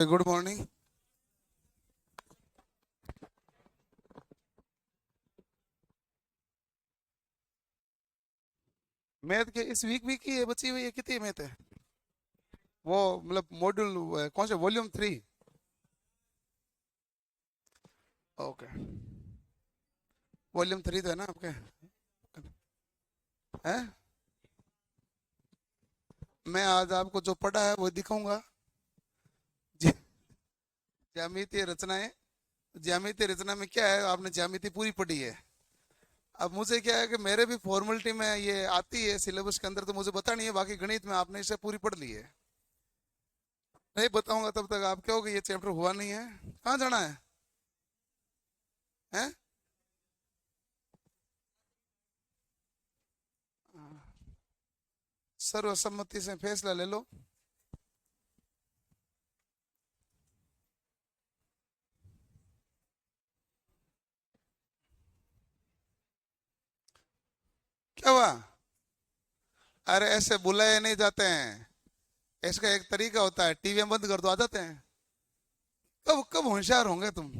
Good morning. Math के इस week की है बची हुई है, कितनी मैथ है वो? मतलब मॉड्यूल कौन से, वॉल्यूम 3? ओके, वॉल्यूम 3 तो है ना आपके? हैं? मैं आज आपको जो पढ़ा है वो दिखाऊंगा। ज- ज्यामितीय रचनाएं। ज्यामितीय रचना में क्या है, आपने ज्यामिति पूरी पढ़ी है। अब मुझे क्या है कि मेरे भी फॉर्मेलिटी में ये आती है सिलेबस के अंदर, तो मुझे बतानी है। बाकी गणित में आपने इसे पूरी पढ़ ली है। नहीं बताऊंगा तब तक आप कहोगे ये चैप्टर हुआ नहीं है। कहाँ जाना है? हैं? सर्वसम्मति से फैसला ले लो। क्या हुआ? अरे ऐसे बुलाए नहीं जाते हैं। इसका एक तरीका होता है, टीवी बंद कर दो, आ जाते हैं। कब कब होशियार होंगे तुम?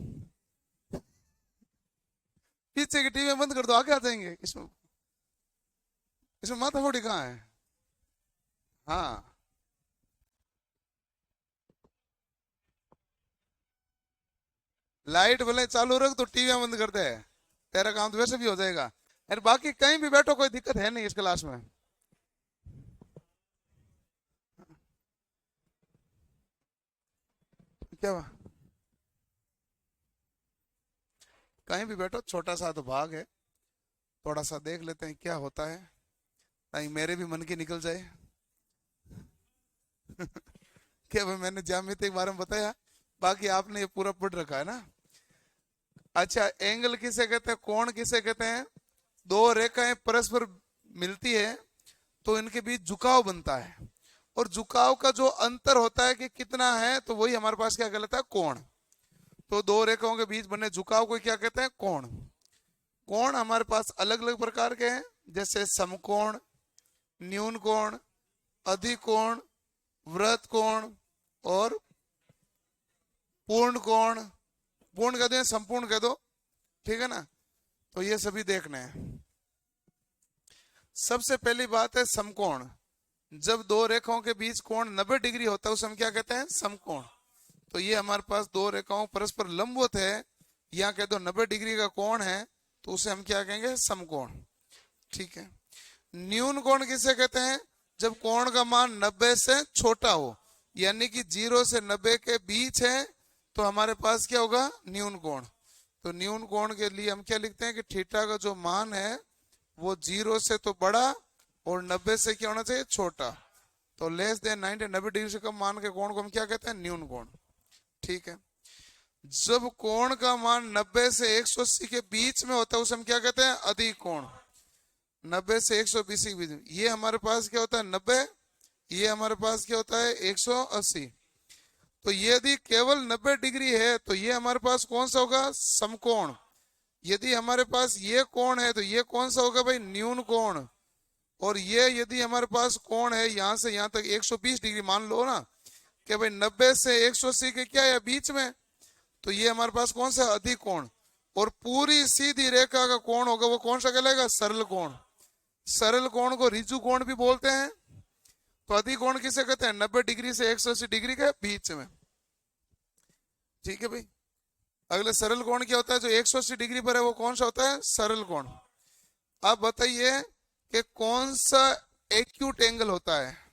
पीछे की टीवी बंद कर दो, आगे आ जाएंगे। इसमें इसमें माथा फोड़ी कहाँ है? हाँ, लाइट भले चालू रख तो टीवी बंद कर दे, तेरा काम तो वैसे भी हो जाएगा। अरे बाकी कहीं भी बैठो, कोई दिक्कत है नहीं इस क्लास में। क्या हुआ? कहीं भी बैठो, छोटा सा तो भाग है। थोड़ा सा देख लेते हैं क्या होता है, ताकि मेरे भी मन की निकल जाए। क्या भाई, मैंने ज्यामिति के बारे में बताया, बाकी आपने ये पूरा पढ़ रखा है ना। अच्छा, एंगल किसे कहते हैं, कोण किसे कहते हैं? दो रेखाएं परस्पर मिलती है तो इनके बीच झुकाव बनता है, और झुकाव का जो अंतर होता है कि कितना है, तो वही हमारे पास क्या कहलाता है, कोण। तो दो रेखाओं के बीच बने झुकाव को क्या कहते हैं, कोण। कोण हमारे पास अलग अलग प्रकार के हैं, जैसे समकोण, न्यून कोण, अधिकोण, वृत्त कोण और पूर्ण कोण। पूर्ण कह दो या संपूर्ण कह दो, ठीक है ना। तो ये सभी देखने हैं। सबसे पहली बात है समकोण। जब दो रेखाओं के बीच कोण 90 डिग्री होता है उसे हम क्या कहते हैं, समकोण। तो ये हमारे पास दो रेखाओं परस्पर लंबवत है, या कह दो 90 डिग्री का कोण है, तो उसे हम क्या कहेंगे, समकोण। ठीक है। न्यून कोण किसे कहते हैं? जब कोण का मान 90 से छोटा हो, यानी कि 0 से 90 के बीच है, तो हमारे पास क्या होगा, न्यून कोण। तो न्यून कोण के लिए हम क्या लिखते हैं कि थीटा का जो मान है वो 0 से तो बड़ा और 90 से क्या होना चाहिए, छोटा। तो लेस देन 90 डिग्री से कम मान के कोण को हम क्या कहते हैं, न्यून कोण। ठीक है। जब कोण का मान 90 से 180 के बीच में होता है उसे हम क्या कहते हैं, अधिक कोण। 90 से 120 के बीच में ये हमारे पास क्या होता है, 90। ये हमारे पास क्या होता है, 180। तो ये यदि केवल 90 डिग्री है तो ये हमारे पास कौन सा होगा, समकोण। यदि हमारे पास ये कोण है तो ये कौन सा होगा भाई, न्यून कोण। और ये यदि हमारे पास कोण है यहां से यहां तक 120 डिग्री मान लो ना, कि भाई 90 से 180 के क्या है, बीच में, तो ये हमारे पास कौन सा, अधिक कोण। और पूरी सीधी रेखा का कोण होगा वो कौन सा कहलाएगा, सरल कोण। सरल कोण को रिजु कोण भी बोलते हैं। तो अधिक कोण किसे कहते हैं, 90 डिग्री से 180 डिग्री के बीच में। ठीक है भाई। अगले सरल कोण क्या होता है, जो 180 डिग्री पर है वो कौन सा होता है, सरल कोण। अब बताइए कि कौन सा एक्यूट एंगल होता है।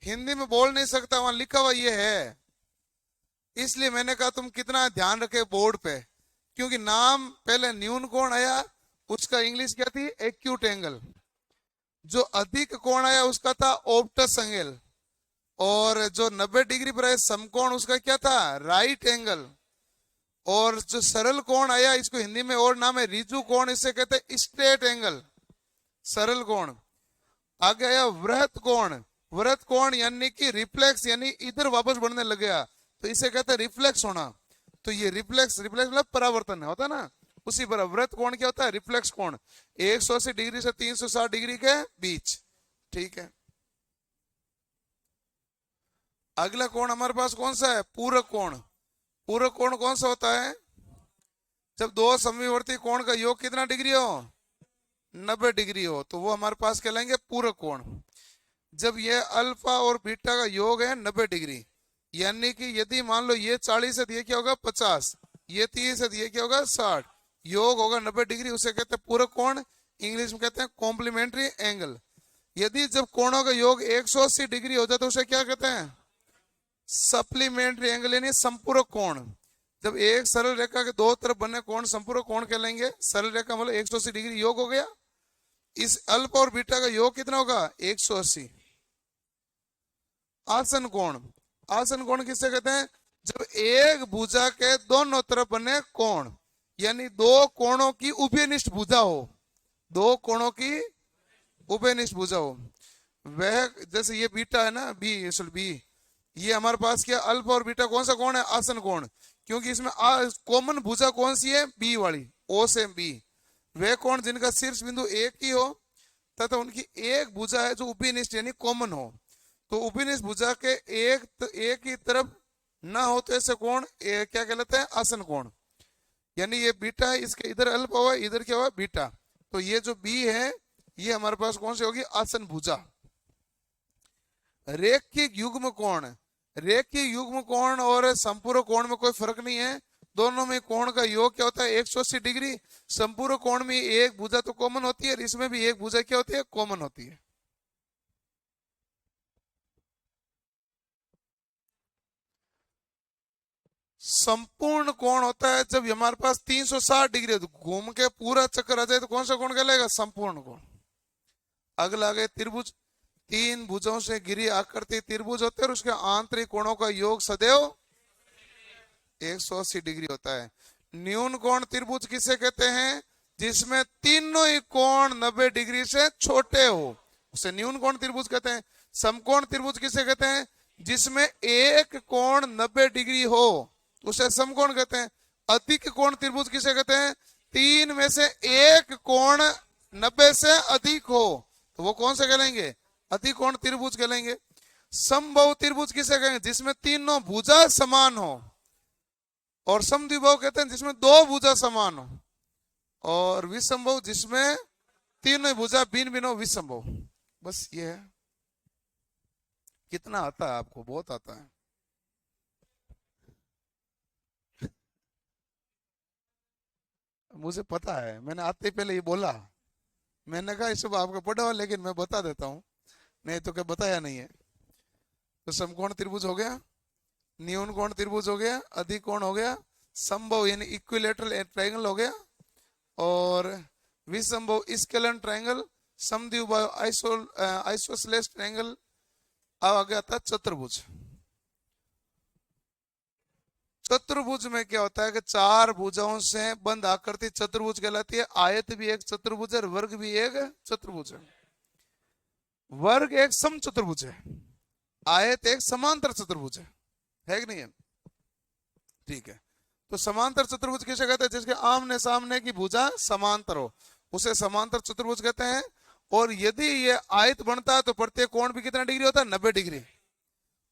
हिंदी में बोल नहीं सकता, वहां लिखा हुआ ये है, इसलिए मैंने कहा तुम कितना ध्यान रखे बोर्ड पे। क्योंकि नाम पहले न्यून कोण आया, उसका इंग्लिश क्या थी, एक्यूट एंगल। जो अधिक कोण आया उसका था ऑप्टस एंगल। और जो 90 डिग्री पर है समकोण, उसका क्या था, राइट एंगल। और जो सरल कोण आया, इसको हिंदी में और नाम है रिजु कोण, इसे कहते हैं स्ट्रेट एंगल, सरल कोण। आगे आया वृहत कोण। वृहत कोण यानी कि रिफ्लेक्स, यानी इधर वापस बढ़ने लग गया, तो इसे कहते हैं रिफ्लेक्स होना। तो ये रिफ्लेक्स, रिफ्लेक्स मतलब परावर्तन है, होता है ना, उसी पर। वृहत कोण क्या होता है, रिफ्लेक्स कोण, 180 डिग्री से 360 डिग्री के बीच। ठीक है। अगला कोण हमारे पास कौन सा है? पूरक कोण। पूरक कोण कौन सा होता है? जब दो समविवर्ती कोण का योग कितना डिग्री हो? 90 डिग्री हो, तो वो हमारे पास कहलाएंगे पूरक कोण। जब ये अल्फा और बीटा का योग है 90 डिग्री, यानी कि यदि मान लो ये 40 है तो ये क्या होगा? 50, ये 30 है तो ये क्या होगा? 60, योग होगा 90 डिग्री, उसे कहते हैं पूरक कोण। इंग्लिश में कहते हैं कॉम्प्लीमेंट्री एंगल। यदि जब कोणों का योग 180 डिग्री हो जाए तो उसे क्या कहते हैं? सप्लीमेंट्री एंगल, यानी संपूरक कोण। जब एक सरल रेखा के दो तरफ बने कोण संपूरक कोण कहलाएंगे। सरल रेखा मतलब 180 डिग्री योग हो गया। इस अल्फा और बीटा का योग कितना होगा? 180। आसन कोण। आसन कोण किससे कहते हैं? जब एक भुजा के दोनों तरफ बने कोण, यानी दो कोणों की उभयनिष्ठ भुजा हो, दो कोणों की उभयनिष्ठ भुजा हो। वह जैसे ये बीटा है ना, बी, ये हमारे पास क्या? अल्फा और बीटा कौन सा कोण है? आसन कोण। क्योंकि इसमें कॉमन भुजा कौन सी है? बी वाली, ओ से बी। वे कोण जिनका शीर्ष बिंदु एक ही हो तथा उनकी एक भुजा है जो उभयनिष्ठ यानी कॉमन हो। तो उभयनिष्ठ भुजा के एक ही तरफ ना हो तो ऐसे कोण क्या कहलाते हैं? आसन कोण। यानी ये बीटा है, इसके इधर अल्फा हुआ, इधर क्या हुआ? बीटा। तो ये जो बी है ये हमारे पास कौन सी होगी? आसन भुजा। रेखिक युग्म कोण। रेखिक युग्म कोण और संपूरक कोण में कोई फर्क नहीं है, दोनों में कोण का योग क्या होता है? 180 डिग्री। संपूरक कोण में एक भुजा तो कॉमन होती है, इसमें भी एक भुजा क्या होती है? कॉमन होती है। संपूर्ण कोण होता है जब हमारे पास 360 डिग्री घूम के पूरा चक्कर आ जाए तो कौन सा कोण कहलाएगा? संपूर्ण कोण। अगला आगे त्रिभुज। तीन भुजों से घिरी आकृति त्रिभुज होते हैं और उसके आंतरिक कोणों का योग सदैव 180 डिग्री होता है। न्यून कोण त्रिभुज किसे कहते हैं? जिसमें तीनों ही कोण 90 डिग्री से छोटे हो, उसे न्यून कोण त्रिभुज कहते हैं। समकोण त्रिभुज किसे कहते हैं? जिसमें एक कोण 90 डिग्री हो, उसे समकोण कहते हैं। अधिक कोण त्रिभुज किसे कहते हैं? तीन में से एक कोण 90 से अधिक हो, तो वो कौन से कहलाएंगे? अधिक कोण त्रिभुज कहलाएंगे। समबाहु त्रिभुज किसे कहेंगे? जिसमें तीनों भुजा समान हो। और समद्विबाहु कहते हैं जिसमें दो भुजा समान हो। और विषमबाहु जिसमें तीनों भुजा भिन्न भिन्न हो, विषमबाहु। बस ये है। कितना आता है आपको? बहुत आता है। मुझे पता है, मैंने आते पहले ये बोला, मैंने कहा इस आपको पढ़ा हुआ, लेकिन मैं बता देता हूँ, नहीं तो क्या बताया नहीं है। तो समकोण त्रिभुज हो गया, न्यून कोण त्रिभुज हो गया, अधिक कोण हो गया, समबाहु यानी इक्विलेटरल ट्रायंगल हो गया, और विषमबाहु स्केलन ट्रायंगल, समद्विबाहु आइसोसेलेस ट्रायंगल। अब आ गया था चतुर्भुज। चतुर्भुज में क्या होता है कि चार भुजाओं से बंद आकृति चतुर्भुज कहलाती है। आयत भी एक चतुर्भुज है, वर्ग भी एक चतुर्भुज है। वर्ग एक सम चतुर्भुज है, आयत एक समांतर चतुर्भुज है कि नहीं है? ठीक है। तो समांतर चतुर्भुज किसे कहते हैं? जिसके आमने सामने की भुजा समांतर हो, उसे समांतर चतुर्भुज कहते हैं। और यदि ये आयत बनता है तो प्रत्येक कोण भी कितना डिग्री होता है? 90 डिग्री।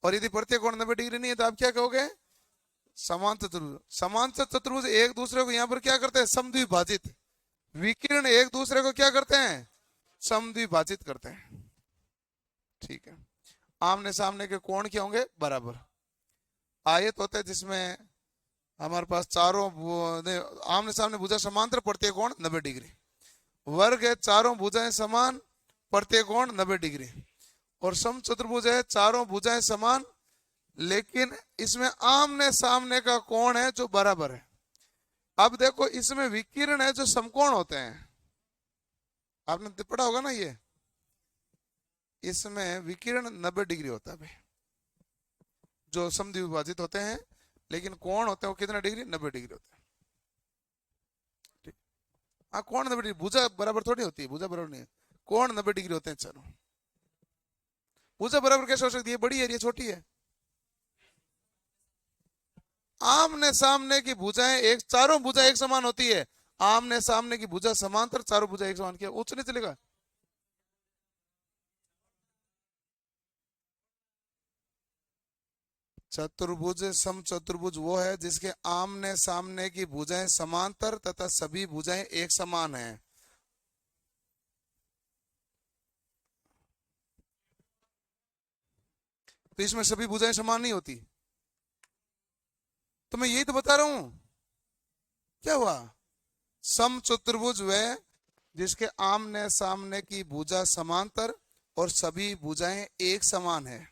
और यदि प्रत्येक कोण 90 डिग्री नहीं है तो आप क्या कहोगे? समांतर चतुर्भुज। समांतर चतुर्भुज एक दूसरे को यहाँ पर क्या करते हैं? समद्विभाजित। विकिरण एक दूसरे को क्या करते हैं? समद्विभाजित करते हैं। ठीक है। आमने सामने के कोण क्या होंगे? बराबर। आयत होता है जिसमें हमारे पास चारों आमने सामने भुजा समांतर, प्रत्येक कोण 90 डिग्री। वर्ग है चारों भुजाएं समान, प्रत्येक कोण 90 डिग्री। और सम चतुर्भुज है चारों भुजाएं समान, लेकिन इसमें आमने सामने का कोण है जो बराबर है। अब देखो इसमें विकिरण है जो समकोण होते हैं, आपने पढ़ा होगा ना ये। इसमें विकिरण 90 डिग्री होता है भाई, जो समद्विभाजित होते हैं, लेकिन कोण होते हैं वो कितना डिग्री? 90 डिग्री होते हैं। हाँ, कोण 90 डिग्री, भुजा बराबर थोड़ी होती है, भुजा बराबर नहीं है, कोण 90 डिग्री होते हैं। चलो, भुजा बराबर कैसे हो सकती है? बड़ी है, ये छोटी है। आमने सामने की भुजाएं एक, चारों भुजा एक समान होती है। आमने सामने की भुजा समांतर, चारों भुजा एक समान, क्या उच्च नहीं चलेगा? चतुर्भुज समचतुर्भुज वो है जिसके आमने सामने की भुजाएं समांतर तथा सभी भुजाएं एक समान हैं। तो इसमें सभी भुजाएं समान नहीं होती। तो मैं यही तो बता रहा हूं। क्या हुआ? सम चतुर्भुज वह जिसके आमने सामने की भुजा समांतर और सभी भुजाएं एक समान है।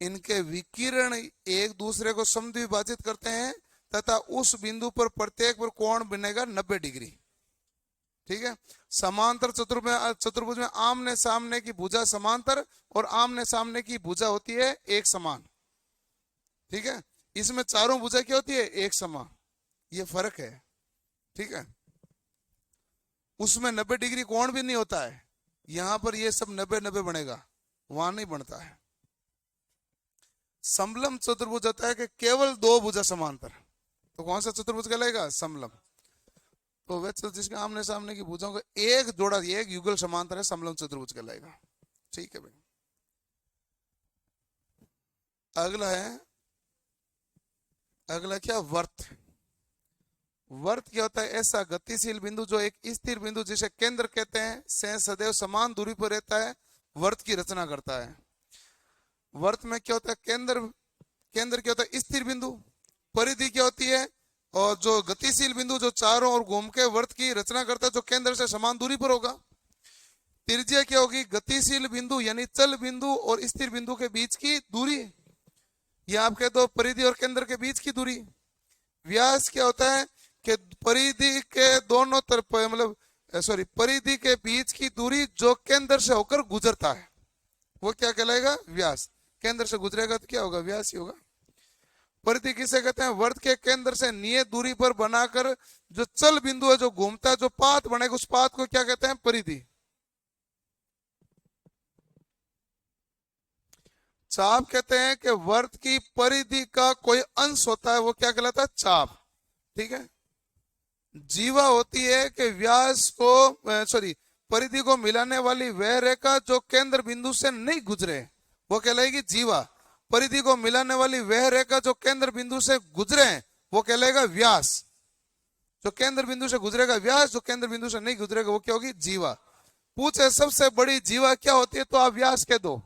इनके विकिरण एक दूसरे को समद्विभाजित करते हैं तथा उस बिंदु पर प्रत्येक पर कोण बनेगा 90 डिग्री। ठीक है। समांतर चतुर्भुज में आमने सामने की भुजा समांतर और आमने सामने की भुजा होती है एक समान। ठीक है। इसमें चारों भुजा क्या होती है? एक समान। ये फर्क है। ठीक है। उसमें 90 डिग्री कोण भी नहीं होता है। यहां पर ये सब 90-90 बनेगा, वहां नहीं बनता है। समलम चतुर्भुज होता है कि केवल दो भुजा समांतर। तो कौन सा चतुर्भुज कहलाएगा? समलम। तो वह जिसके आमने सामने की भुजाओं का एक जोड़ा, एक युगल समांतर है, समलम चतुर्भुज कहलाएगा। ठीक है भाई। अगला है, अगला क्या? वर्त। वर्त क्या होता है? ऐसा गतिशील बिंदु जो एक स्थिर बिंदु जिसे केंद्र कहते हैं से सदैव समान दूरी पर रहता है, वर्त की रचना करता है। वर्त में क्या होता है? केंद्र, केंद्र क्या होता है? स्थिर बिंदु। परिधि क्या होती है? और जो गतिशील बिंदु जो चारों ओर घूम के वर्त की रचना करता है, जो केंद्र से समान दूरी पर होगा। त्रिज्या क्या होगी? गतिशील बिंदु यानी चल बिंदु और स्थिर बिंदु के बीच की दूरी, या आप कह दो परिधि और केंद्र के बीच की दूरी। व्यास क्या होता है? कि परिधि के दोनों तरफ, मतलब सॉरी, परिधि के बीच की दूरी जो केंद्र से होकर गुजरता है, वो क्या कहलाएगा? व्यास। केंद्र से गुजरेगा तो क्या होगा? व्यास ही होगा। परिधि किसे कहते हैं? वर्त के केंद्र से नियत दूरी पर बनाकर जो चल बिंदु है, जो घूमता है, जो पाथ बनेगा, उस पाथ को क्या कहते हैं? परिधि। चाप कहते हैं कि वर्त की परिधि का कोई अंश होता है, वो क्या कहलाता है? चाप। ठीक है। जीवा होती है कि व्यास को, सॉरी, परिधि को मिलाने वाली वह रेखा जो केंद्र बिंदु से नहीं गुजरे, वो कहलाएगी जीवा। परिधि को मिलाने वाली वह रेखा जो केंद्र बिंदु से गुजरे, वो कहलाएगा व्यास। जो केंद्र बिंदु से गुजरेगा व्यास, जो केंद्र बिंदु से नहीं गुजरेगा वो क्या होगी? जीवा। पूछे सबसे बड़ी जीवा क्या होती है, तो आप व्यास कह दो।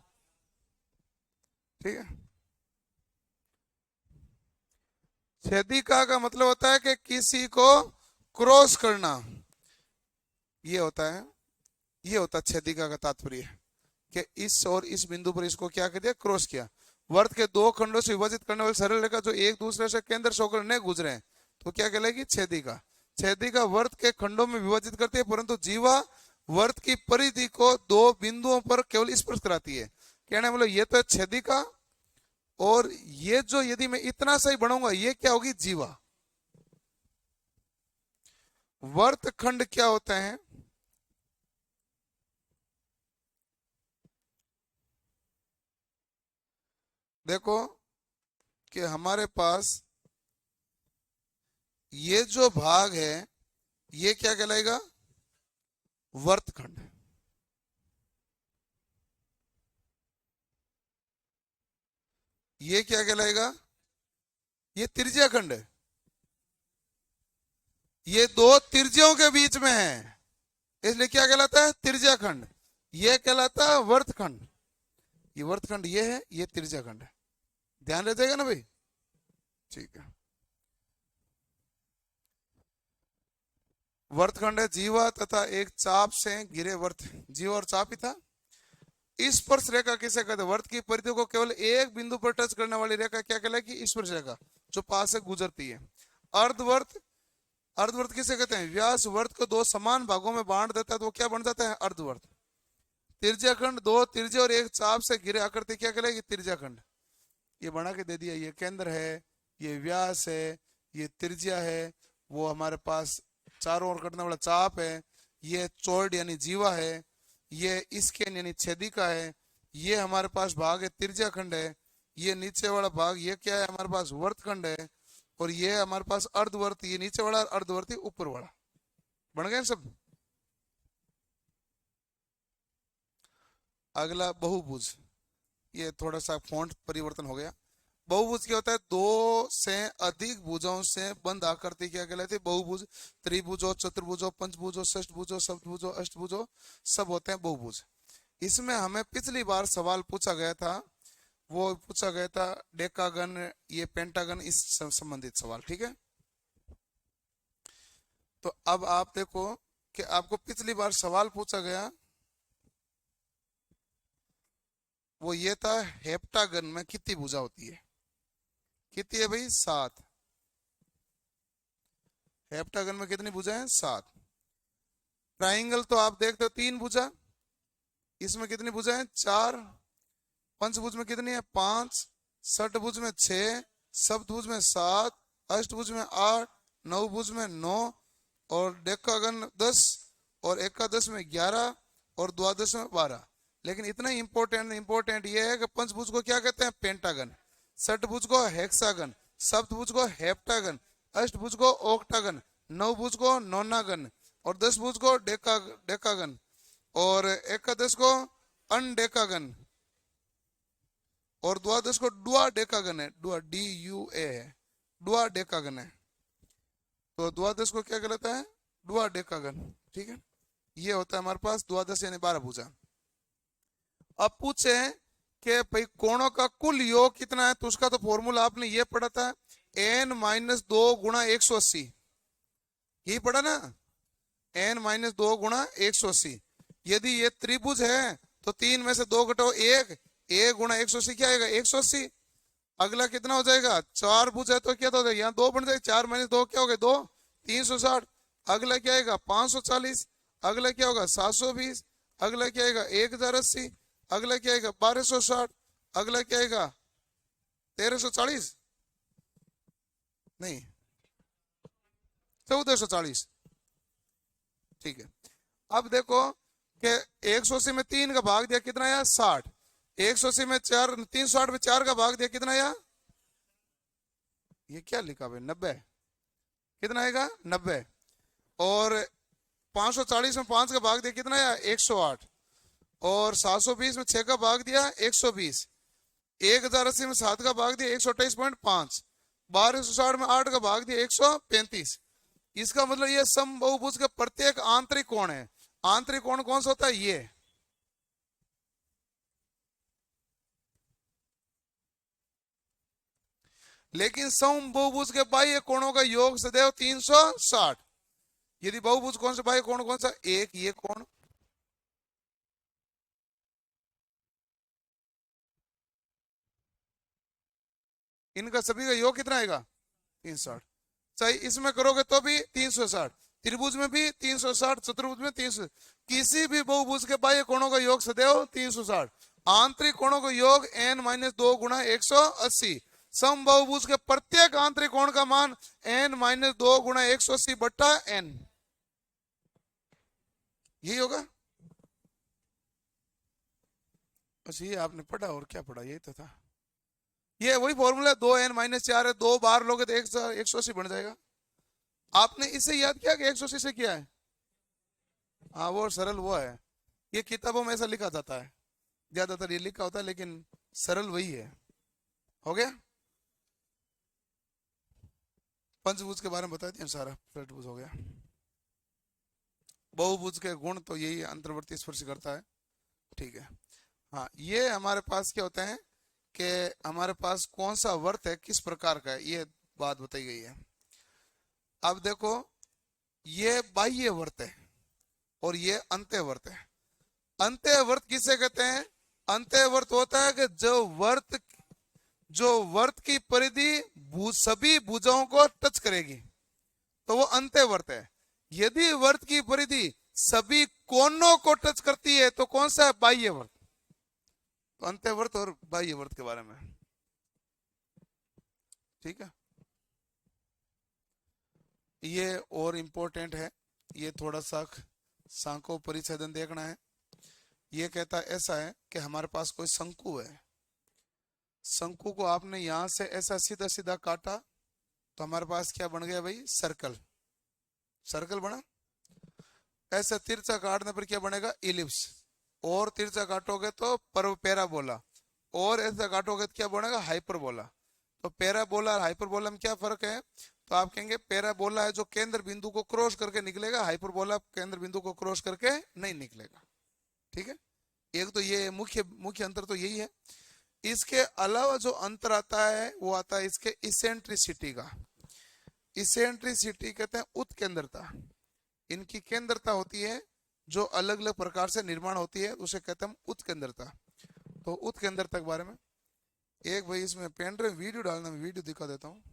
ठीक है। छेदिका का मतलब होता है कि किसी को क्रॉस करना, ये होता है, ये होता है छेदिका का तात्पर्य, कि इस और इस बिंदु पर इसको क्या कर दिया? क्रॉस किया। वर्त के दो खंडों से विभाजित करने वाली सरल रेखा जो एक दूसरे से केंद्र से होकर न गुजरे, तो क्या कहलाएगी? छेदिका। छेदिका वर्त के खंडों में विभाजित करती है, परंतु जीवा वर्त की परिधि को दो बिंदुओं पर केवल स्पर्श कराती है। कहने मतलब ये तो है छेदिका, और ये जो यदि मैं इतना सही बनाऊंगा, ये क्या होगी? जीवा। वर्त खंड क्या होते हैं? देखो कि हमारे पास ये जो भाग है, ये क्या कहलाएगा? वर्तखंड। ये क्या कहलाएगा? ये त्रिज्या खंड है। ये दो त्रिज्यों के बीच में है, इसलिए क्या कहलाता है? त्रिज्या खंड। ये कहलाता है वर्तखंड। ये वर्तखंड ये है, ये त्रिज्या खंड है। ध्यान रह जाएगा ना भाई? ठीक है। वर्तखंड है जीवा तथा एक चाप से घिरे वर्त। जीवा और चाप ही था। स्पर्श रेखा किसे कहते हैं? वर्त की परिधि को केवल एक बिंदु पर टच करने वाली रेखा क्या कहलाएगी? स्पर्श रेखा, जो पास से गुजरती है। अर्धवर्त, अर्धवर्त किसे कहते हैं? व्यास वर्त को दो समान भागों में बांट देता है, तो वो क्या बन जाता है? अर्धवर्त। तिरछाखंड, दो तिरछे और एक चाप से घिरे आकृति क्या कहलाएगी? तिरछाखंड। ये बना के दे दिया। ये केंद्र है, ये व्यास है, ये त्रिज्या है, वो हमारे पास चारों ओर कटने वाला चाप है, ये चौड़ यानी जीवा है, ये स्केन यानी छेदिका है, ये हमारे पास भाग है त्रिज्या खंड है, ये नीचे वाला भाग ये क्या है? हमारे पास वर्तखंड है, और ये हमारे पास अर्धवर्त, ये नीचे वाला, अर्धवर्ती ऊपर वाला। बन गए सब? अगला बहुभुज। ये थोड़ा सा फॉन्ट परिवर्तन हो गया। बहुभुज क्या होता है? दो से अधिक भुजाओं से बंद आकृति क्या कहलाती है? बहुभुज। त्रिभुजो, चतुर्भुजो, पंचभुजो, षष्ठभुजो, सप्तभुजो, अष्टभुजो सब होते हैं बहुभुज। इसमें हमें पिछली बार सवाल पूछा गया था, वो पूछा गया था डेकागन, ये पेंटागन, इस संबंधित सवाल। ठीक है, तो अब आप देखो कि आपको पिछली बार सवाल पूछा गया वो ये था, हेप्टागन में कितनी भुजा होती है? कितनी है भाई? 7। हेप्टागन में कितनी भुजा है? 7। ट्राइंगल तो आप देखते हो 3 भुजा, इसमें कितनी भुजा है? 4। पंचभुज में कितनी है? 5। षटभुज में 6, सप्तभुज में 7, अष्टभुज में 8, नवभुज में 9, और डेकागन 10, और एकादश में 11, और द्वादश में 12। लेकिन इतना इंपॉर्टेंट ये है कि पंचभुज को क्या कहते हैं? पेंटागन। षटभुज को हेक्सागन, सप्तभुज को हेप्टागन, अष्टभुज को ऑक्टागन, नवभुज को नोनागन, और दशभुज को डेकागन, और एकादश को अनडेकागन, और द्वादश को डुआ डेकागन है। डुआ, DUA है, डुआ डेकागन है। तो द्वादश को क्या कहलाता है? डुआ डेकागन। ठीक है, ये होता है हमारे पास द्वादश यानी 12 भुजा। अब पूछे कि भाई कोणों का कुल योग कितना है, तो उसका तो फॉर्मूला आपने ये पढ़ा था, n-2 गुणा 180। यही पढ़ा ना, n-2 गुणा 180। यदि ये त्रिभुज है तो 3 में से 2 घटाओ 1, 1 गुणा 180 क्या आएगा? 180। अगला कितना हो जाएगा? 4 भुज है तो क्या हो जाएगा? यहाँ 2 बन जाएगा, 4 - 2 क्या हो गया? 2, 360। अगला क्या आएगा? 540। अगला क्या होगा? 720। अगला क्या आएगा? 1080। अगला क्या आएगा? 1260। अगला क्या आएगा? 1340 नहीं, 1440। ठीक है, अब देखो कि 180 में 3 का भाग दिया कितना आया? 60। 180 में 4, 360 में 4 का भाग दिया कितना आया? ये क्या लिखा भाई? 90। कितना आएगा? 90। और 540 में 5 का भाग दिया कितना आया? 108। और 720 में 6 का भाग दिया 120। 1080 में 7 का भाग दिया 128.5। 1260 में 8 का भाग दिया 135। इसका मतलब ये समबहुभुज के प्रत्येक आंतरिक कोण है। आंतरिक कोण कौन सा होता है? ये। लेकिन समबहुभुज के बाह्य कोणों का योग सदैव 360। यदि बहुभुज कौन सा बाह्य कोण? कौन सा? एक ये कोण, इनका सभी का योग कितना आएगा? 360। चाहे इसमें करोगे तो भी 360, त्रिभुज में भी 360, चतुर्भुज में 300। किसी भी बहुभुज के बाह्य कोणों का योग सदैव 360। आंतरिक कोणों का योग n-2 गुणा 180। समबहुभुज के प्रत्येक आंतरिक कोण का मान n-2 गुणा 180 बट्टा n, यही होगा। बस ये आपने पढ़ा, और क्या पढ़ा? यही तो था। ये वही फॉर्मूला, 2n-4 है, 2 बार लोगे तो 180 बन जाएगा। आपने इसे याद किया कि 180 से किया है? हाँ, वो सरल वो है। ये किताबों में ऐसा लिखा जाता है, ज्यादातर ये लिखा होता है, लेकिन सरल वही है। हो गया? पंचभुज के बारे में बता दिया सारा, षटभुज हो गया। बहुभुज के गुण तो यही अंतर्वर्ती स्पर्श करता है। ठीक है, हाँ, ये हमारे पास क्या होते हैं कि हमारे पास कौन सा वर्त है, किस प्रकार का है, ये बात बताई गई है। अब देखो, ये बाह्य वर्त है और ये अंत्यवर्त है। अंत्यवर्त किसे कहते हैं? अंत्यवर्त होता है कि जो वर्त की परिधि सभी भुजाओं को टच करेगी, तो वो अंत्यवर्त है। यदि वर्त की परिधि सभी कोनों को टच करती है तो कौन सा है? बाह्यवर्त। तो अंत्यवर्त और बाह्यवर्त के बारे में, ठीक है, ये और इंपॉर्टेंट है। ये थोड़ा सा सांको परिच्छेदन देखना है। ये कहता ऐसा है कि हमारे पास कोई शंकु है, शंकु को आपने यहां से ऐसा सीधा सीधा काटा तो हमारे पास क्या बन गया भाई? सर्कल। सर्कल बना। ऐसा तिरछा काटने पर क्या बनेगा? इलिप्स। और तिरछा काटोगे तो पैराबोला। और ऐसा काटोगे तो क्या बनेगा? हाइपरबोला। तो पैराबोला और हाइपरबोला में क्या फर्क है? तो आप कहेंगे पैराबोला है जो केंद्र बिंदु को क्रॉस करके निकलेगा, हाइपरबोला केंद्र बिंदु को क्रॉस करके नहीं निकलेगा। ठीक है, एक तो ये मुख्य मुख्य अंतर तो यही है। इसके अलावा जो अंतर आता है वो आता है इसके इसेंट्रिसिटी का। इसेंट्रिसिटी कहते हैं उत्केंद्रता। इनकी केंद्रता होती है जो अलग अलग प्रकार से निर्माण होती है, उसे कहते हैं उत्केंद्रता। तो उत्केंद्रता के बारे में एक भाई इसमें पेन ड्राइव वीडियो डालना, मैं वीडियो दिखा देता हूँ।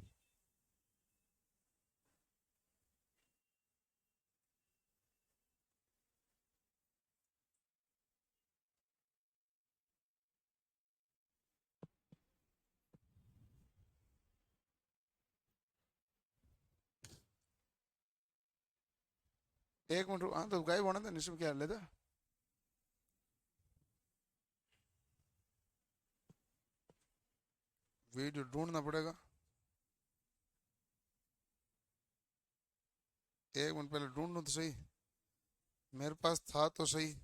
एक मिनट, हाँ तो गायब होना था, निश्चय क्या लेता। वीडियो ढूंढना पड़ेगा, एक मिनट पहले ढूंढूं तो सही, मेरे पास था तो सही।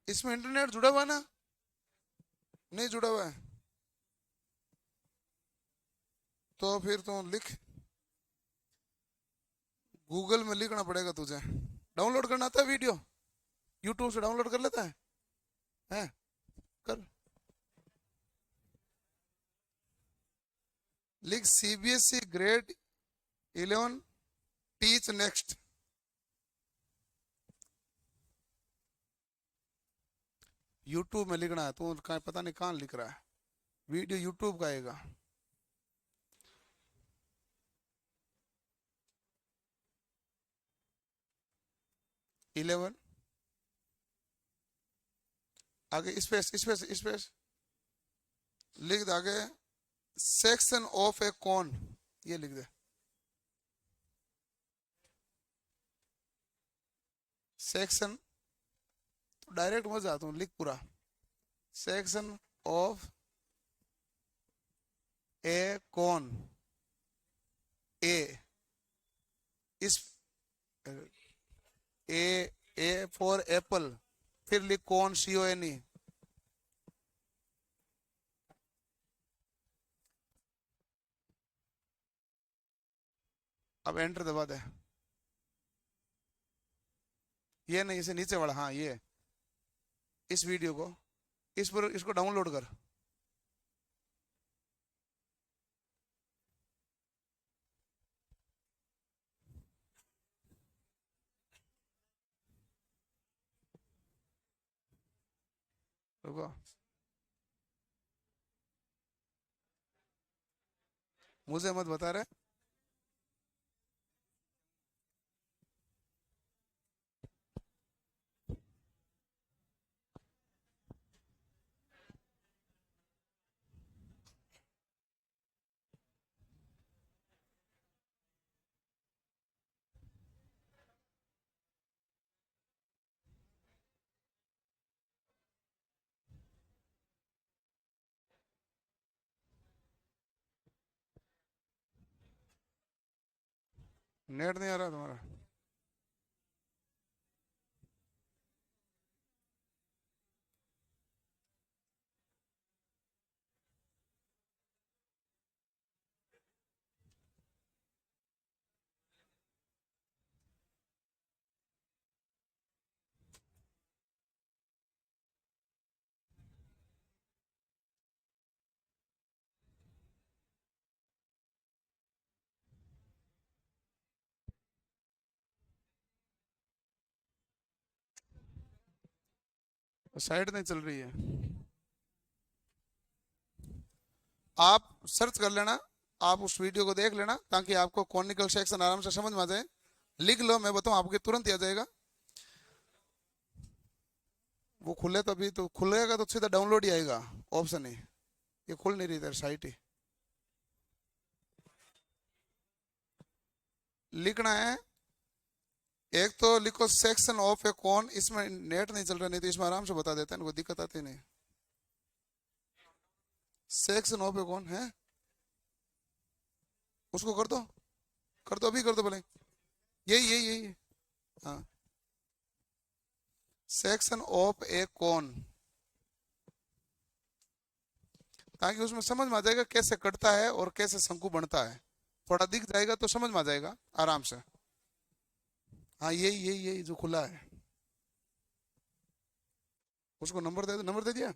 इसमें इंटरनेट जुड़ा हुआ ना? नहीं जुड़ा हुआ है तो फिर तो लिख, गूगल में लिखना पड़ेगा तुझे। डाउनलोड करना आता है वीडियो? यूट्यूब से डाउनलोड कर लेता है? हैं? कर, लिख CBSE grade 11 teach next. YouTube में लिखना है, तू कहाँ पता नहीं कहाँ लिख रहा है, वीडियो यूट्यूब का आएगा। इलेवन आगे स्पेस स्पेस स्पेस लिख दे आगे, सेक्शन ऑफ ए कॉन, ये लिख दे। सेक्शन तो डायरेक्ट मत जाता हूँ, लिख पूरा, सेक्शन ऑफ ए कॉन, ए इस ए फॉर एप्पल, फिर लिख कॉन, CONE। अब एंटर दबा दे। ये नहीं, इसे नीचे वाला, हाँ ये, इस वीडियो को इस पर इसको डाउनलोड कर। रुको, मुझे मत बता रहे। नेट नहीं आ रहा तुम्हारा? साइट नहीं चल रही है, आप सर्च कर लेना, आप उस वीडियो को देख लेना ताकि आपको कॉनिकल सेक्शन आराम से समझ में आ जाए। लिख लो, मैं बताऊं आपके तुरंत ही आ जाएगा। वो खुले तो अभी तो खुलेगा तो सीधा डाउनलोड ही आएगा, ऑप्शन ही, ये खुल नहीं रही तेरी साइट ही। लिखना है, एक तो लिखो सेक्शन ऑफ ए कॉन, इसमें नेट नहीं चल रहा, नहीं तो इसमें आराम से बता देता है, कोई दिक्कत आती नहीं। सेक्शन ऑफ ए कॉन है, उसको कर दो, कर दो, अभी कर दो भले। यही हाँ, सेक्शन ऑफ ए कोन, ताकि उसमें समझ में आ जाएगा कैसे कटता है और कैसे शंकु बनता है। थोड़ा दिख जाएगा तो समझ में आ जाएगा आराम से। हाँ यही जो खुला है, उसको नंबर दे दो। नंबर दे दिया।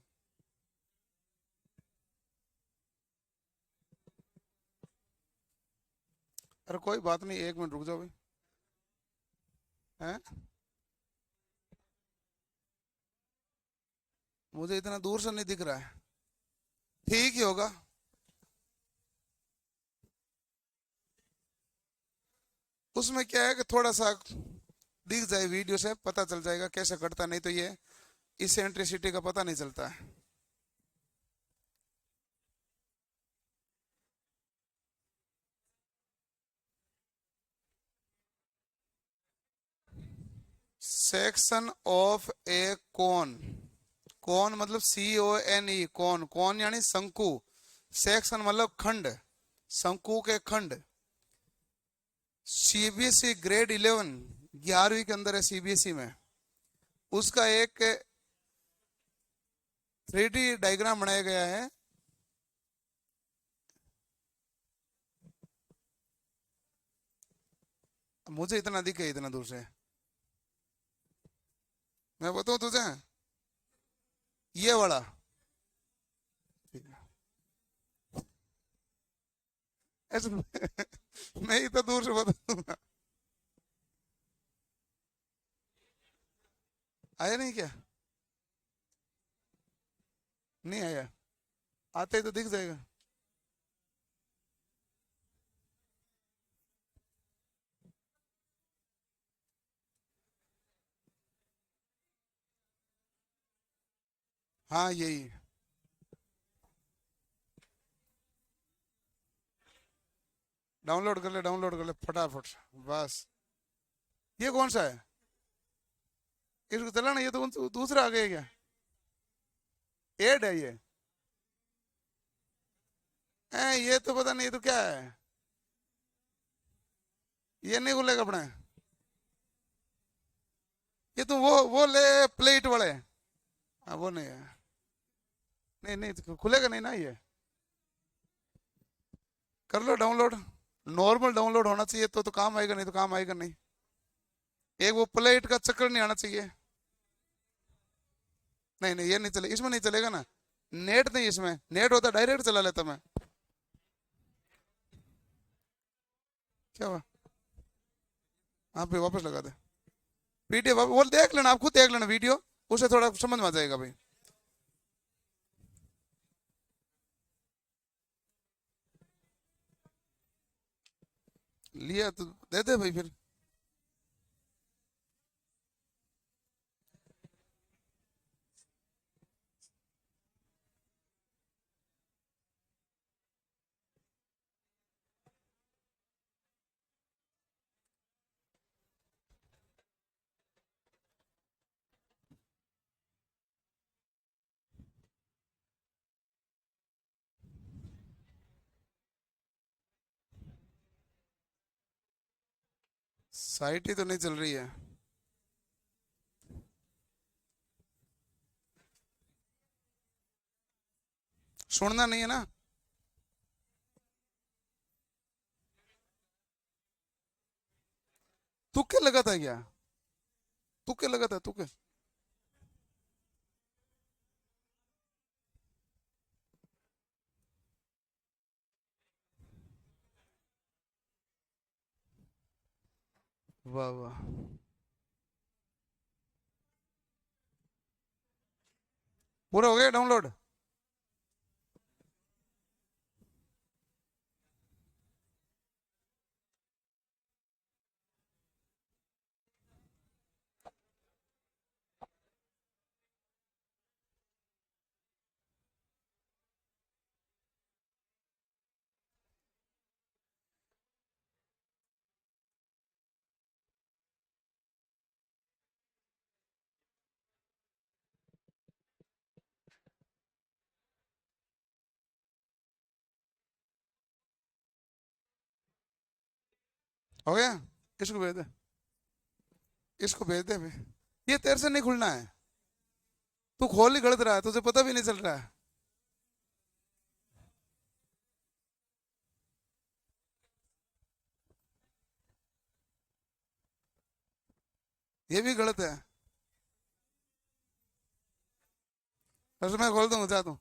अरे कोई बात नहीं, 1 मिनट रुक जाओ भाई। हैं? मुझे इतना दूर से नहीं दिख रहा है। ठीक ही होगा। उसमें क्या है कि थोड़ा सा दिख जाए, वीडियो से पता चल जाएगा कैसे कटता, नहीं तो ये इसेंट्रिसिटी का पता नहीं चलता है। सेक्शन ऑफ ए कोन, कोन मतलब CONE, कोन, कोन यानी शंकु, सेक्शन मतलब खंड, शंकु के खंड। CBSE ग्रेड 11, 11वीं के अंदर है CBSE में, उसका एक 3D डायग्राम बनाया गया है। मुझे इतना दिखे इतना दूर से, मैं बताऊं तुझे, ये वाला। ऐसे मैं इतना दूर से बता दूंगा। आया नहीं क्या? नहीं आया? आते ही तो दिख जाएगा। हाँ यही। डाउनलोड कर ले फटाफट से, बस। ये कौन सा है? इसको चलाना, ये तो दूसरा आ गया क्या? एड है ये? ये तो पता नहीं, ये तो क्या है? ये नहीं खुलेगा अपने। ये तो वो ले, प्लेट वाले। हाँ वो नहीं है। नहीं नहीं तो खुलेगा नहीं ना ये। कर लो डाउनलोड, नॉर्मल डाउनलोड होना चाहिए तो काम आएगा, नहीं तो काम आएगा नहीं। एक वो प्लेट का चक्कर नहीं आना चाहिए। नहीं नहीं ये नहीं चले, इसमें नहीं चलेगा ना। नेट नहीं, इसमें नेट होता डायरेक्ट चला लेता मैं। क्या हुआ? हाँ भाई वापस लगा दे। PDF वो देख लेना, आप खुद देख लेना वीडियो, उसे थोड़ा समझ में आ जाएगा भाई। लिया तो दे दे भाई फिर। साइट ही तो नहीं चल रही है। सुनना नहीं है ना? तुक्के लगा था क्या? तुक्के लगा था, तुक्के। वाह वाह। पूरा हो गया डाउनलोड? हो गया? इसको भेज दे, इसको भेज दे। ये तेरे से नहीं खुलना है, तू खोल ही गलत रहा है, तुझे पता भी नहीं चल रहा है। ये भी गलत है। बस मैं खोल दूंगा, जा तू।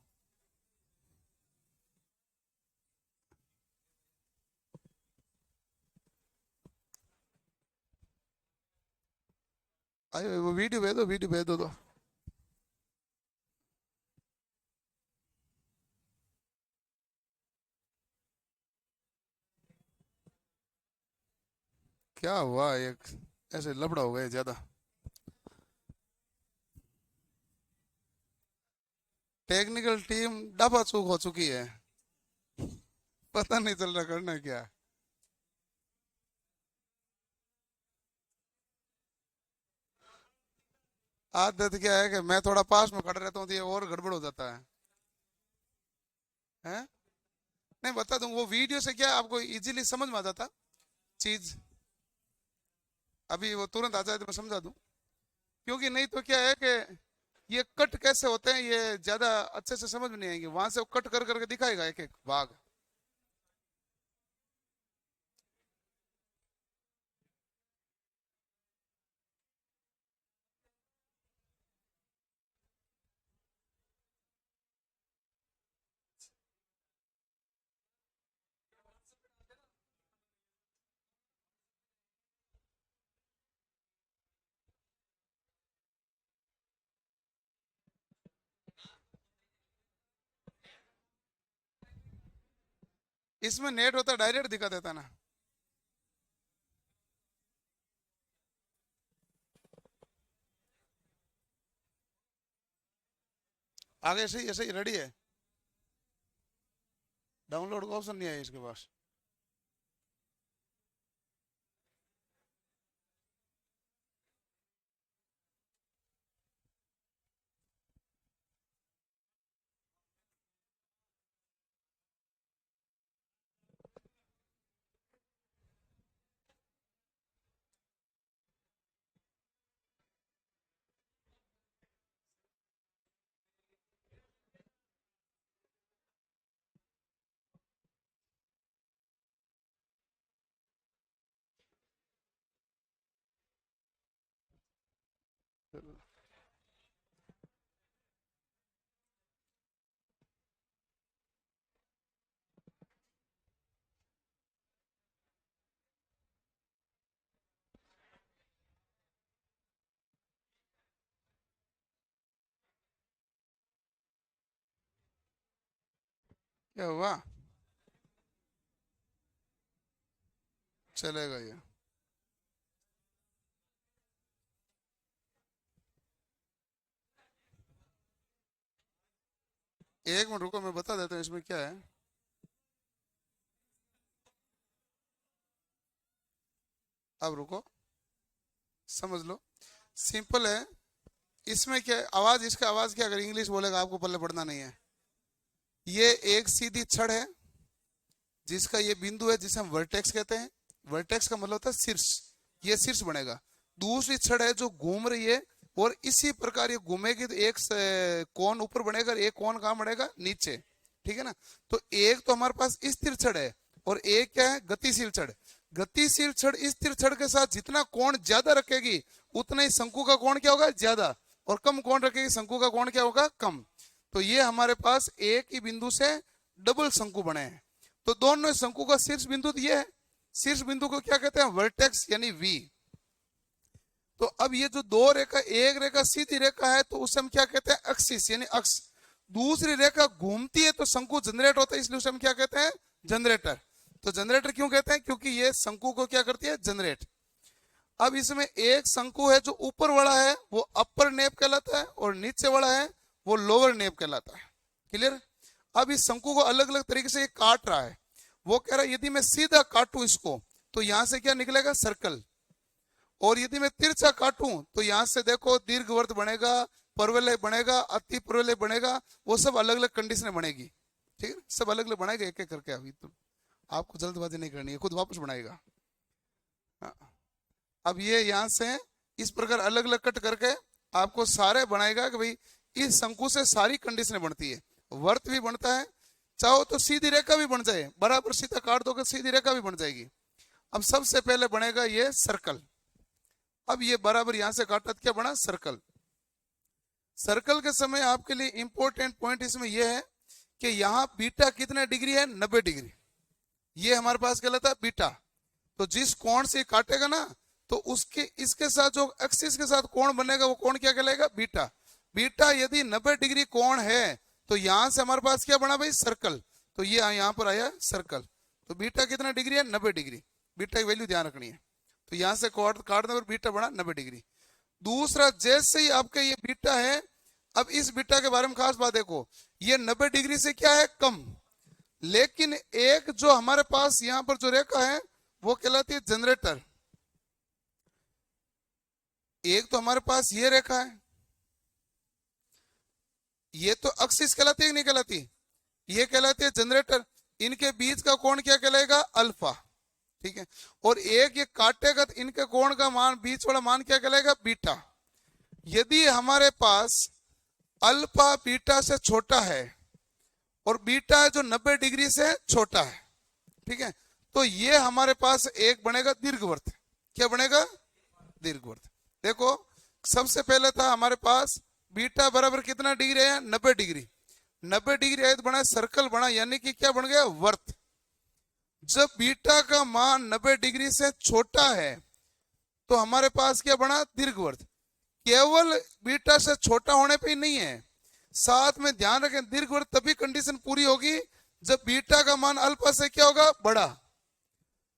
आयो वो वीडियो भेज दो, वीडियो भेज दो तो। क्या हुआ, एक ऐसे लफड़ा हो गया ज्यादा। टेक्निकल टीम डबा चूक हो चुकी है, पता नहीं चल रहा करना क्या है। आदत क्या है कि मैं थोड़ा पास में खड़ा रहता हूँ तो ये और गड़बड़ हो जाता है। हैं? नहीं बता दूं, वो वीडियो से क्या आपको इजीली समझ में आ जाता चीज। अभी वो तुरंत आ जाए तो मैं समझा दूं, क्योंकि नहीं तो क्या है कि ये कट कैसे होते हैं ये ज्यादा अच्छे से समझ में नहीं आएंगे। वहां से वो कट कर करके दिखाएगा एक एक भाग। इसमें नेट होता डायरेक्ट दिखा देता ना। आगे से ऐसे ही रेडी है, डाउनलोड का ऑप्शन नहीं है इसके पास। क्या हुआ, चलेगा ये। एक मिनट रुको, मैं बता देता हूँ इसमें क्या है। अब रुको, समझ लो, सिंपल है। इसमें क्या है, आवाज, इसका आवाज क्या, अगर इंग्लिश बोलेगा आपको पल्ले पड़ना नहीं है। ये एक सीधी छड़ है जिसका ये बिंदु है जिसे हम वर्टेक्स कहते हैं। वर्टेक्स का मतलब होता है शीर्ष, ये शीर्ष बनेगा। दूसरी छड़ है जो घूम रही है, और इसी प्रकार ये घूमेगी तो एक कोण ऊपर बनेगा और एक कोण कहां बनेगा, नीचे। ठीक है ना। तो एक तो हमारे पास स्थिर छड़ है, और एक क्या है, गतिशील छड़। गतिशील छड़ स्थिर छड़ के साथ जितना कोण ज्यादा रखेगी उतना ही शंकु का कोण क्या होगा, ज्यादा। और कम कोण रखेगी, शंकु का कोण क्या होगा, कम। तो ये हमारे पास एक ही बिंदु से डबल शंकु बने हैं। तो दोनों शंकु का शीर्ष बिंदु तो ये है, शीर्ष बिंदु को क्या कहते हैं, वर्टेक्स यानी वी। तो अब ये जो दो रेखा, एक रेखा सीधी रेखा है तो उसे हम क्या कहते हैं, एक्सिस यानी अक्ष। दूसरी रेखा घूमती है तो शंकु जनरेट होता है, इसलिए उसे हम क्या कहते हैं, जनरेटर। तो जनरेटर क्यों कहते हैं, क्योंकि ये शंकु को क्या करती है, जनरेट। अब इसमें एक शंकु है जो ऊपर वाला है वो अपर नेप कहलाता है, और नीचे वाला है वो लोअर नेप कहलाता है। क्लियर। अब इस शंकु को अलग अलग तरीके से ये काट रहा है। वो कह रहा है यदि मैं सीधा काटूं इसको तो यहां से क्या निकलेगा, सर्कल। और यदि मैं तिरछा काटूं तो यहां से देखो दीर्घवृत्त बनेगा, परवलय बनेगा, अति परवलय बनेगा। वो सब अलग अलग कंडीशन बनेगी। ठीक है, सब अलग अलग बनाएगा एक एक करके। अभी तो आपको जल्दबाजी नहीं करनी है, खुद वापस बनाएगा। हाँ। अब ये यहां से इस प्रकार अलग अलग कट करके आपको सारे बनाएगा कि भाई इस शंकु से सारी कंडीशनें बनती है, वर्त भी बनता है, चाहो तो सीधी रेखा भी बन जाए, बराबर सीधा काट दो सीधी रेखा भी बन जाएगी। अब सबसे पहले बनेगा ये सर्कल। अब ये बराबर यहां से काटा क्या बना सर्कल। सर्कल के समय आपके लिए इंपॉर्टेंट पॉइंट इसमें यह है कि यहाँ बीटा कितने डिग्री है, 90 डिग्री। ये हमारे पास कहलाता है बीटा। तो जिस कोण से काटेगा ना तो उसके इसके साथ जो एक्सिस के साथ कोण बनेगा वो कोण क्या कहलाएगा, बीटा। बीटा यदि 90 डिग्री कोण है तो यहां से हमारे पास क्या बना भाई, सर्कल। तो ये यहाँ पर आया सर्कल। तो बीटा कितना डिग्री है, 90 डिग्री। बीटा की वैल्यू ध्यान रखनी है। तो यहां से काटने पर बीटा बना 90 डिग्री। दूसरा, जैसे ही आपके ये बीटा है, अब इस बीटा के बारे में खास बात देखो, ये 90 डिग्री से क्या है, कम। लेकिन एक जो हमारे पास यहां पर जो रेखा है वो कहलाती है जनरेटर। एक तो हमारे पास ये रेखा है, ये तो एक्सिस कहलाती है कि नहीं कहलाती, ये कहलाती है जनरेटर। इनके बीच का कोण क्या कहलाएगा, अल्फा। ठीक है। और एक ये काटेगा तो इनके कोण का मान, बीच वाला मान क्या कहलाएगा, बीटा। यदि हमारे पास अल्फा बीटा से छोटा है और बीटा है जो 90 डिग्री से छोटा है, ठीक है, तो ये हमारे पास एक बनेगा दीर्घवृत्त। क्या बनेगा, दीर्घवृत्त। देखो सबसे पहले था हमारे पास बीटा बराबर कितना डिग्री है, 90 डिग्री। 90 डिग्री है तो बना सर्कल बना, यानी कि क्या बन गया, वर्त। जब बीटा का मान 90 डिग्री से छोटा है तो हमारे पास क्या बना, दीर्घवृत्त। केवल बीटा से छोटा होने पे ही नहीं है, साथ में ध्यान रखें दीर्घवृत्त तभी कंडीशन पूरी होगी जब बीटा का मान अल्फा से क्या होगा, बड़ा।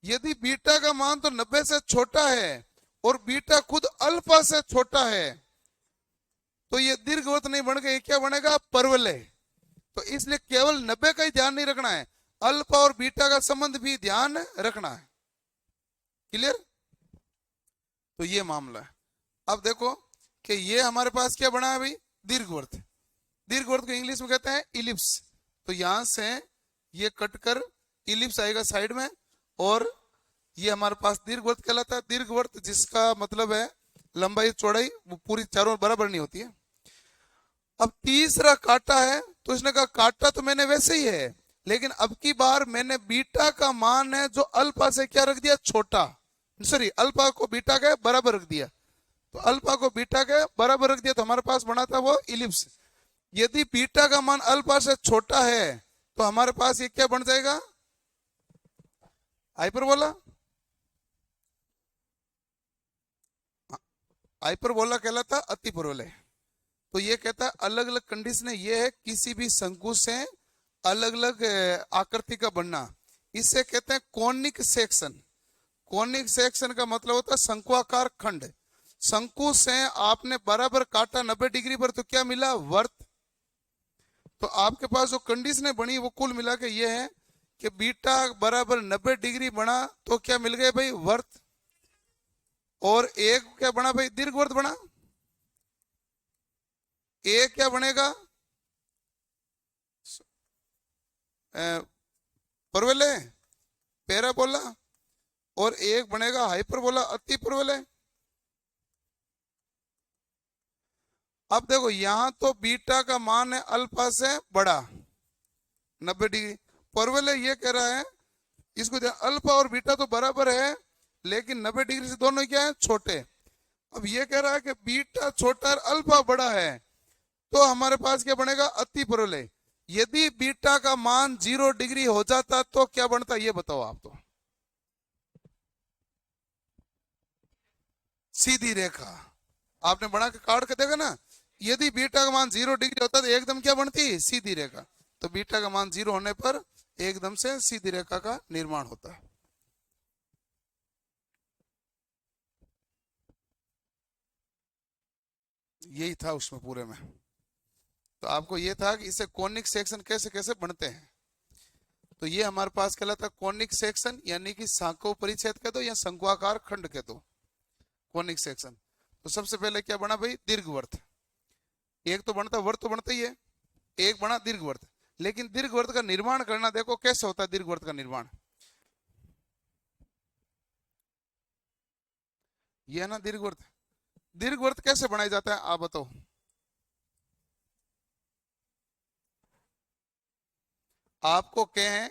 यदि बीटा का मान तो 90 से छोटा है और बीटा खुद अल्फा से छोटा है तो ये दीर्घवृत्त नहीं बन गया, क्या बनेगा, परवलय। तो इसलिए केवल 90 का ही ध्यान नहीं रखना है, अल्फा और बीटा का संबंध भी ध्यान रखना है। क्लियर। तो ये मामला है। अब देखो कि ये हमारे पास क्या बना है भाई, दीर्घवृत्त। दीर्घवृत्त को इंग्लिश में कहते हैं इलिप्स। तो यहां से ये कटकर इलिप्स आएगा साइड में, और ये हमारे पास दीर्घवृत्त कहलाता है। दीर्घवृत्त जिसका मतलब है लंबाई चौड़ाई वो पूरी चारों बराबर नहीं होती है। अब तीसरा काटा है, तो इसने कहा काटा तो मैंने वैसे ही है, लेकिन अब की बार मैंने बीटा का मान है जो अल्फा से क्या रख दिया, छोटा। सॉरी, अल्फा को बीटा के बराबर रख दिया। तो अल्फा को बीटा के बराबर रख दिया तो हमारे पास बना था वो इलिप्स। यदि बीटा का मान अल्फा से छोटा है तो हमारे पास ये क्या बन जाएगा, हाइपरबोला। हाइपरबोला कहलाता अतिपरवलय। तो ये कहता है अलग अलग कंडीशन ये है किसी भी शंकु से अलग अलग आकृति का बनना, इसे कहते हैं कोनिक सेक्शन। कोनिक सेक्शन का मतलब होता है शंकुआकार खंड। शंकु से आपने बराबर काटा 90 डिग्री पर तो क्या मिला, वर्त। तो आपके पास जो कंडीशन बनी वो कुल मिला के ये है कि बीटा बराबर 90 डिग्री बना तो क्या मिल गए भाई, वर्त। और एक क्या बना भाई, दीर्घवृत्त बना। एक क्या बनेगा, परवलय, पैराबोला। और एक बनेगा हाइपरबोला, अतिपरवलय। अब देखो यहां तो बीटा का मान है अल्फा से बड़ा 90 डिग्री। परवलय ये कह रहा है, इसको अल्फा और बीटा तो बराबर है लेकिन 90 डिग्री से दोनों क्या है, छोटे। अब ये कह रहा है कि बीटा छोटा और अल्फा बड़ा है तो हमारे पास क्या बनेगा, अति परवलय। यदि बीटा का मान 0 डिग्री हो जाता तो क्या बनता, ये बताओ आप। तो सीधी रेखा आपने बना के काट के देखा ना, यदि बीटा का मान 0 डिग्री होता तो एकदम क्या बनती, सीधी रेखा। तो बीटा का मान 0 होने पर एकदम से सीधी रेखा का निर्माण होता है। यही था उसमें पूरे में। तो आपको ये था कि इसे कोनिक सेक्शन कैसे कैसे बनते हैं। तो ये हमारे पास कहलाता है कोनिक सेक्शन, यानी कि शंकु परिच्छेद कह दो या शंकुआकार खंड कह दो, कोनिक सेक्शन। तो सबसे पहले क्या बना भाई, दीर्घवृत्त। एक तो बनता, वर्त तो बनता ही है, एक बना दीर्घवृत्त। लेकिन दीर्घवृत्त का निर्माण करना देखो कैसे होता है। दीर्घवृत्त का निर्माण, ये है ना दीर्घवृत्त। दीर्घवृत्त कैसे बनाया जाता है आप बताओ। आपको कहें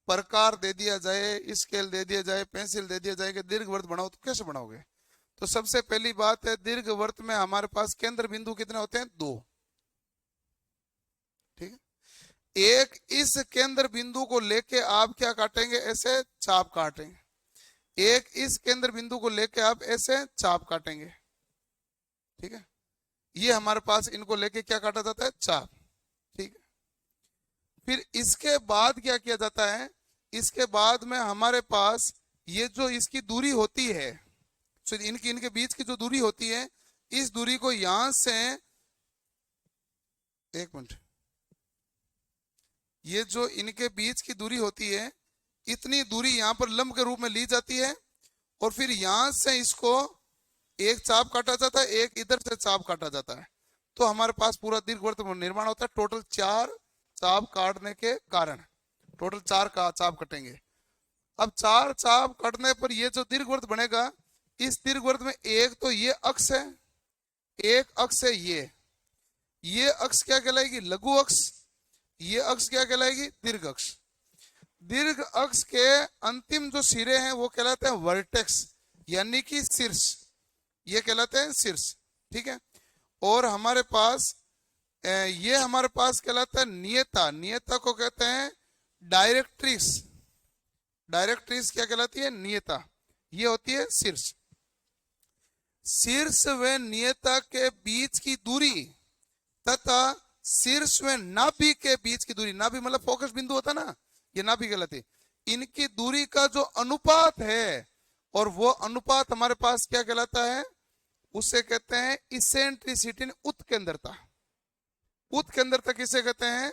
प्रकार दे दिया जाए, स्केल दे दिया जाए, पेंसिल दे दिया जाए कि दीर्घवृत्त बनाओ, तो कैसे बनाओगे। तो सबसे पहली बात है, दीर्घवृत्त में हमारे पास केंद्र बिंदु कितने होते हैं, 2। ठीक है। एक इस केंद्र बिंदु को लेके आप क्या काटेंगे, ऐसे चाप काटेंगे। एक इस केंद्र बिंदु को लेके आप ऐसे चाप काटेंगे। ठीक है। ये हमारे पास इनको लेके क्या काटा जाता है, चाप। ठीक है। फिर इसके बाद क्या किया जाता है, इसके बाद में हमारे पास ये जो इसकी दूरी होती है, तो इनके बीच की जो दूरी होती है, इस दूरी को यहां से, एक मिनट, ये जो इनके बीच की दूरी होती है, इतनी दूरी यहां पर लंब के रूप में ली जाती है, और फिर यहां से इसको एक चाप काटा जाता है, एक इधर से चाप काटा जाता है। तो हमारे पास पूरा दीर्घवृत्त निर्माण होता है। टोटल 4 चाप काटने के कारण, टोटल 4 का चाप कटेंगे। अब 4 चाप कटने पर ये जो दीर्घवृत्त बनेगा, इस दीर्घवृत्त में एक तो ये अक्ष है, एक अक्ष है ये अक्ष क्या कहलाएगी, लघु अक्ष। ये अक्ष क्या कहलाएगी, दीर्घ अक्ष। दीर्घ अक्ष के अंतिम जो सिरे हैं वो कहलाते हैं वर्टेक्स, यानी कि शीर्ष। ये कहलाते हैं शीर्ष। ठीक है। और हमारे पास ये हमारे पास कहलाता है नियता। नियता को कहते हैं डायरेक्ट्रिक्स। डायरेक्ट्रिक्स क्या कहलाती है, नियता। ये होती है शीर्ष। शीर्ष व नियता के बीच की दूरी तथा शीर्ष व नाभि के बीच की दूरी, नाभि मतलब फोकस बिंदु होता ना, ये नाभि कहलाती। इनकी दूरी का जो अनुपात है, और वो अनुपात हमारे पास क्या कहलाता है, उसे कहते हैं इसेंट्रिसिटी, उत्केंद्रता। उत्केंद्रता किसे कहते हैं,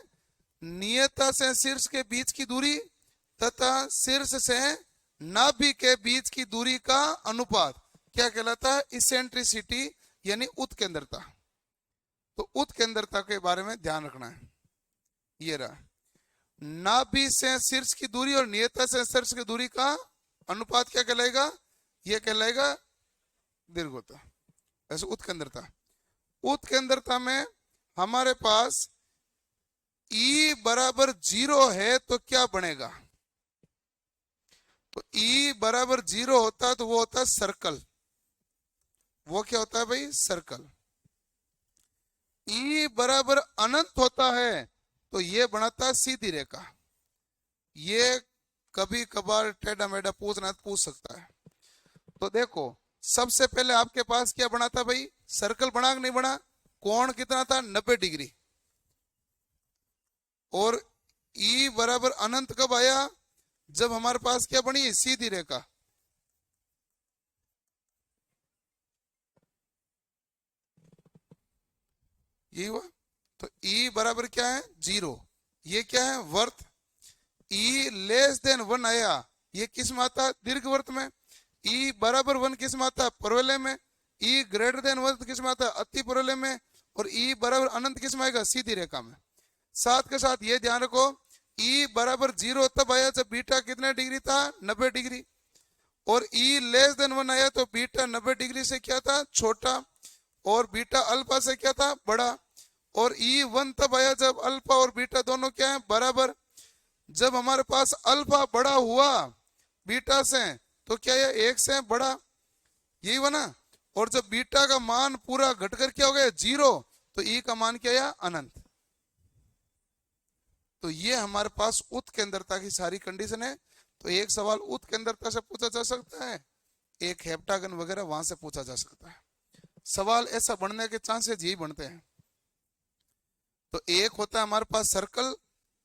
नियता से शीर्ष के बीच की दूरी तथा शीर्ष से नाभि के बीच की दूरी का अनुपात क्या कहलाता है, इसेंट्रिसिटी, यानी उत्केंद्रता। तो उत्केंद्रता के बारे में ध्यान रखना है। ये रहा, नाभि से शीर्ष की दूरी और नियता से शीर्ष की दूरी का अनुपात क्या कहलाएगा, ये कहलाएगा दीर्घवृत्त। ऐसे उत्केंद्रता। उत्केंद्रता में हमारे पास E बराबर 0 है तो क्या बनेगा, तो E बराबर 0 होता है तो वो होता है सर्कल। वो क्या होता है भाई, सर्कल। E बराबर अनंत होता है तो ये बनाता है सीधी रेखा। ये कभी कभार टेढ़ा मेढ़ा पूछना तो पूछ सकता है। तो देखो, सबसे पहले आपके पास क्या बना था भाई, सर्कल बना कि नहीं बना, कोण कितना था, 90 डिग्री। और E बराबर अनंत कब आया, जब हमारे पास क्या बनी, सीधी रेखा। ये हुआ। तो E बराबर क्या है, 0। ये क्या है, वर्त। E लेस देन 1 आया, ये किस में आता है, दीर्घवृत्त में। E बराबर 1 किस में आता है, परवलय में। E ग्रेटर देन 1 किस में आता है, अति परवलय में। और E बराबर अनंत किस में आएगा, सीधी रेखा में। साथ के साथ ये ध्यान रखो, E बराबर 0 तब आया जब बीटा कितने डिग्री था, 90 डिग्री। और E लेस देन 1 आया तो बीटा 90 डिग्री से क्या था, छोटा, और बीटा अल्फा से क्या था, बड़ा। और E1 तब आया जब अल्फा और बीटा दोनों क्या है, बराबर। जब हमारे पास अल्फा बड़ा हुआ बीटा से तो क्या है, 1 से बड़ा, यही हुआ ना। और जब बीटा का मान पूरा घटकर क्या हो गया, 0, तो E का मान क्या है, अनंत। तो ये हमारे पास उत्केंद्रता की सारी कंडीशन है। तो एक सवाल उत्केंद्रता से पूछा जा सकता है, एक हेप्टागन वगैरह वहां से पूछा जा सकता है। सवाल ऐसा बनने के चांसेस यही बनते हैं। तो एक होता है हमारे पास सर्कल,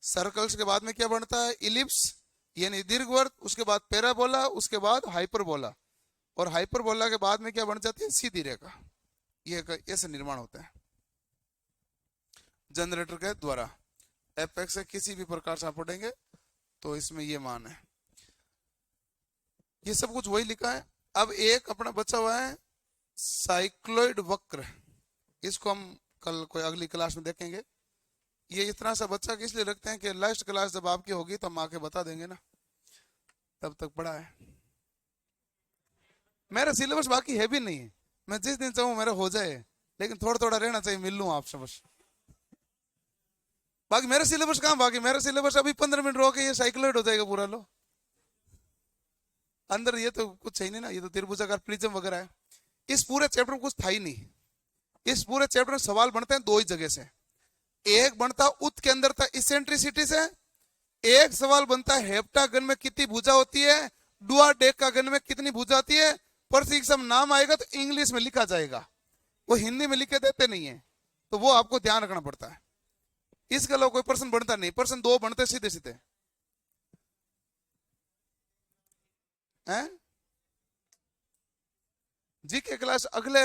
सर्कल्स के बाद में क्या बनता है, इलिप्स यानी दीर्घवृत्त, उसके बाद पैराबोला, उसके बाद हाइपरबोला, और हाइपरबोला के बाद में क्या बन जाती है, सीधी रेखा। ये ऐसे निर्माण होता है जनरेटर के द्वारा। एपेक्स से किसी भी प्रकार से आप पढ़ेंगे तो इसमें ये मान है, ये सब कुछ वही लिखा है। अब एक अपना बचा हुआ है साइक्लोइड वक्र, इसको हम कल कोई अगली क्लास में देखेंगे। ये इतना सा बच्चा किस लिए रखते हैं कि लास्ट क्लास जब आपकी होगी तो हम आके बता देंगे ना, तब तक पढ़ा है। मेरा सिलेबस बाकी है भी नहीं, मैं जिस दिन चाहूँ मेरा हो जाए, लेकिन थोड़ा थोड़ा रहना चाहिए, मिल लूँ आपसे बस। बाकी मेरा सिलेबस कहाँ, बाकी मेरा सिलेबस अभी 15 मिनट रोके ये साइक्लोइड हो जाएगा पूरा। लो अंदर ये तो कुछ है ही नहीं ना, ये तो त्रिभुजाकार प्रिज्म वगैरह है। इस पूरे चैप्टर में कुछ था ही नहीं। इस पूरे चैप्टर में सवाल बनते हैं दो ही जगह से। एक बनता उत के अंदर था इसेंट्रिसिटी से, एक सवाल बनता है हेप्टागन में कितनी भुजा होती है, डुआडेकागन में कितनी भुजा होती है। पर सब नाम आएगा तो इंग्लिश में लिखा जाएगा, वो हिंदी में लिखे देते नहीं है, तो वो आपको ध्यान रखना पड़ता है। इसके अलावा कोई प्रश्न बनता नहीं, प्रश्न दो बनते सीधे सीधे हैं। जी के क्लास अगले